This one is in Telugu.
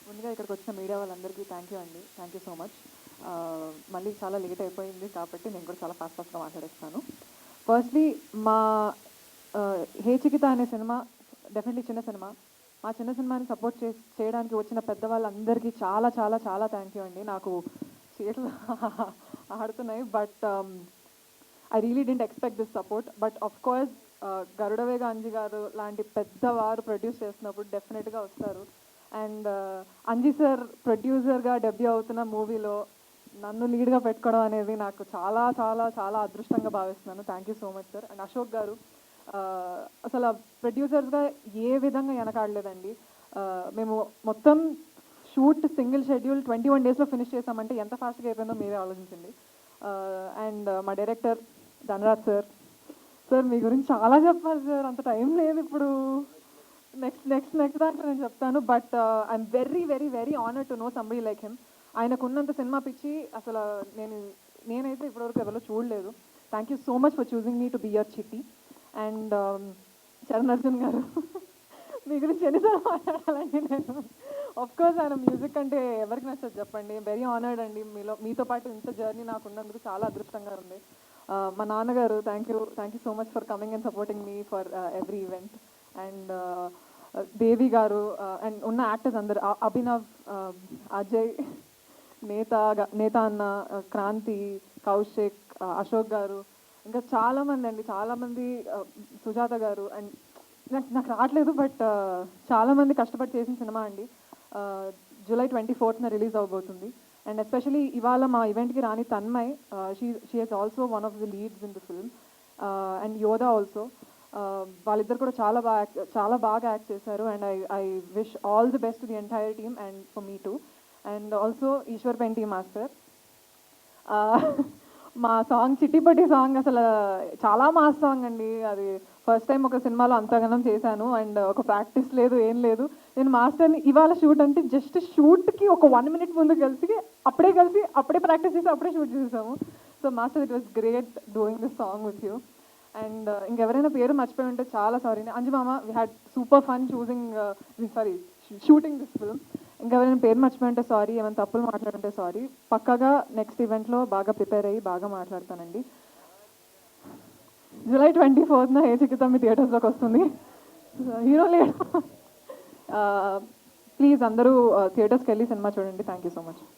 ముందుగా ఇక్కడికి వచ్చిన మీడియా వాళ్ళందరికీ థ్యాంక్ యూ అండి. Thank you so much. మళ్ళీ చాలా లేట్ అయిపోయింది కాబట్టి నేను కూడా చాలా ఫాస్ట్గా మాట్లాడేస్తాను. ఫస్ట్లీ మా హే చికిత అనే సినిమా డెఫినెట్లీ చిన్న సినిమా. మా చిన్న సినిమాని సపోర్ట్ చేయడానికి వచ్చిన పెద్దవాళ్ళందరికీ చాలా చాలా చాలా థ్యాంక్ యూ అండి. నాకు చేతులు ఆడుతున్నాయి, but I really didn't expect this support. But of course Garudavega Anji గారు లాంటి పెద్దవారు ప్రొడ్యూస్ చేసినప్పుడు డెఫినెట్గా వస్తారు. అండ్ అంజీ సార్ ప్రొడ్యూసర్గా డెబ్యూ అవుతున్న మూవీలో నన్ను లీడ్గా పెట్టుకోవడం అనేది నాకు చాలా చాలా చాలా అదృష్టంగా భావిస్తున్నాను. Thank you so much sir. And Ashok garu అసలు ప్రొడ్యూసర్స్గా ఏ విధంగా వెనకాడలేదండి. మేము మొత్తం షూట్ సింగిల్ షెడ్యూల్ 21 డేస్లో ఫినిష్ చేసామంటే ఎంత ఫాస్ట్గా అయిపోయిందో మీరే ఆలోచించండి. అండ్ మా డైరెక్టర్ ధనరాజ్ సార్, సార్ మీ గురించి చాలా చెప్పాలి సార్, అంత టైం లేదు ఇప్పుడు. నెక్స్ట్ దాంట్లో నేను చెప్తాను. But I'm very very very honour to know somebody like him. ఆయనకున్నంత సినిమా పిచ్చి అసలు నేనైతే ఇప్పటివరకు ఎవరో చూడలేదు. Thank you so much for choosing me to be your Chitti. And Charan Arjun గారు మీ గురించి ఎన్నిసార్లు మాట్లాడాలండి నేను. ఆఫ్ కోర్స్ ఆయన మ్యూజిక్ అంటే ఎవరికి నచ్చదు చెప్పండి. వెరీ ఆనర్డ్ అండి, మీతో పాటు ఇంత జర్నీ నాకు ఉన్నందుకు చాలా అదృష్టంగా ఉంది. మా నాన్నగారు thank you so much for coming and supporting me for every event. And Devi గారు అండ్ ఉన్న యాక్టర్స్ అందరు, అభినవ్, అజయ్, నేత అన్న, క్రాంతి, కౌశిక్, అశోక్ గారు, ఇంకా చాలామంది అండి, చాలామంది, సుజాత గారు. అండ్ నాకు రావట్లేదు, బట్ చాలామంది కష్టపడి చేసిన సినిమా అండి. జూలై 24th రిలీజ్ అవబోతుంది. అండ్ ఎస్పెషలీ ఇవాళ మా ఈవెంట్కి రాని Tanmay, she has also one of the leads in the film. And Yodha also. వాళ్ళిద్దరు కూడా చాలా బాగా యాక్ట్ చేశారు. And I wish all the best to the entire team and for me too. And also Eshwar Penti master. మా సాంగ్ చిట్టిపట్టి సాంగ్ అసలు చాలా మాస్ సాంగ్ అండి. అది ఫస్ట్ టైం ఒక సినిమాలో అంతగానం చేశాను. అండ్ ఒక ప్రాక్టీస్ లేదు, ఏం లేదు. నేను మాస్టర్ని ఇవాళ షూట్ అంటే జస్ట్ షూట్కి ఒక 1 minute ముందు అప్పుడే ప్రాక్టీస్ చేసి అప్పుడే షూట్ చేసాము. So master, it was great doing this song with you. And ఇంకెవరైనా పేరు మర్చిపోయి ఉంటే చాలా సారీ. అంజు మామ, we had super fun shooting this film. ఇంకెవరైనా పేరు మర్చిపోయి ఉంటే సారీ, ఏమైనా తప్పులు మాట్లాడుంటే సారీ. పక్కాగా నెక్స్ట్ ఈవెంట్లో బాగా ప్రిపేర్ అయ్యి బాగా మాట్లాడతానండి. జూలై 24th హే చికిత మీ థియేటర్స్లోకి వస్తుంది. హీరో లేడు. ప్లీజ్ అందరూ థియేటర్స్కి వెళ్ళి సినిమా చూడండి. Thank you so much.